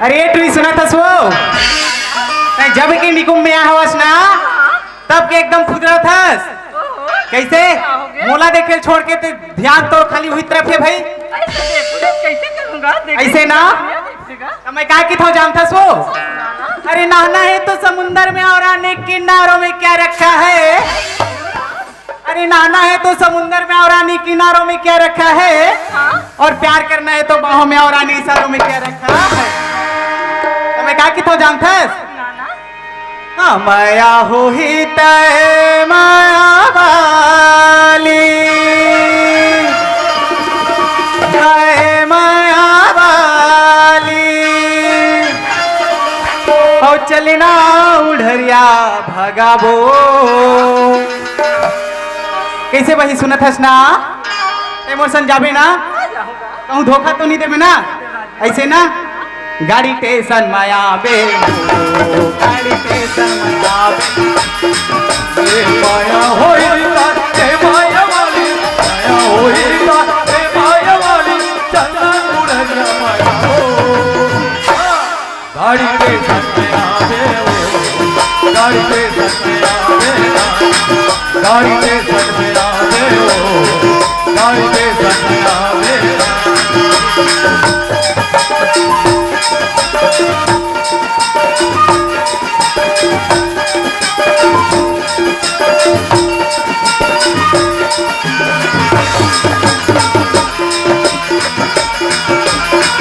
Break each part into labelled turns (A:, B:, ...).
A: अरे तू ही सुना था सो जब के निकुम में हवस ना तब के एकदम फुदरा थस कैसे मोला देखे छोड़ के ते ध्यान तो खाली हुई तरफ है भाई
B: कैसे करूंगा
A: ऐसे ना मैं क्या की था जानता सो अरे नहाना है तो समुंदर में और आने किनारों में क्या रखा है अरे नहाना है तो समुंदर में और आने किनारों में क्या रखा है और प्यार करना है तो बाहों में और आने इशारों में क्या रखा है तो मैं क्या की था जानता माया हो ही तय माया वाली माया वाली और चलना उड़रिया भगाबो कैसे वही सुनत हस ना इमोशन जाबे ना कहूँ धोखा तो नहीं देवे ना ऐसे ना गाड़ी टेशन माया बे गाड़ी टेशन माया बे माया होई रे माया वाली माया होई रे माया वाली चलना उड़रिया माया हो गाड़ी टेशन माया बे गाड़ी टेशन माया बे गाड़ी टेशन माया बे गाड़ी टेशन माया बे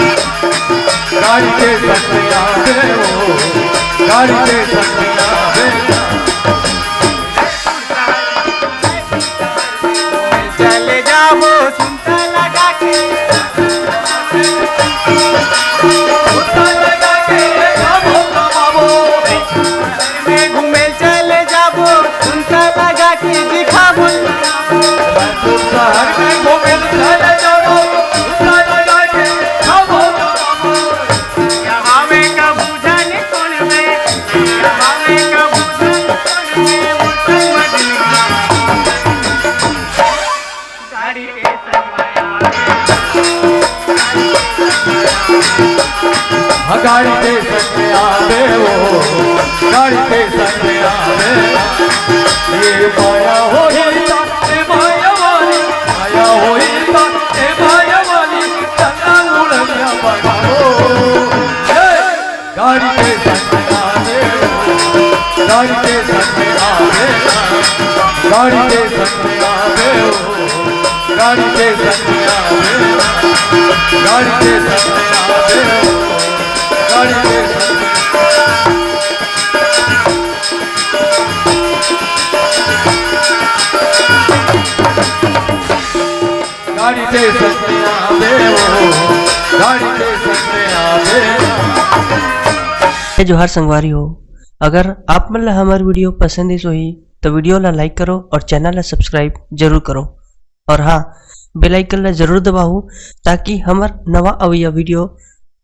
A: गाड़ी के सपना दे वो गाड़ी के सपना दे चले जाओ सुनता लगा के में घूमे चले जाओ सुनता लगा के दिखाबो शहर में घूमे चले जाओ सुनता लगा के दिखाबो गाड़ी के संग में आवे वो गाड़ी के संग में आवे ये माया होई ए माया वाली माया होई ए माया वाली चलना उड़िया भगाओ गाड़ी के संग में आवे वो गाड़ी के संग में आवे गाड़ी के संग में आवे वो गाड़ी के संग में आवे गाड़ी के संग में आवे गाड़ी के सपने आवे वो गाड़ी के सपने आवे
C: जोहार संगवारी हो। अगर आप मन ला हमार वीडियो पसंद ही तो वीडियो ला लाइक करो और चैनल ला सब्सक्राइब जरूर करो और हाँ बेल आइकन ला जरूर दबाओ ताकि हमार नवा अवैया वीडियो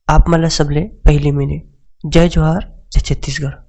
C: आप मन ला सबले पहले मिले। जय जोहार, जय छत्तीसगढ़।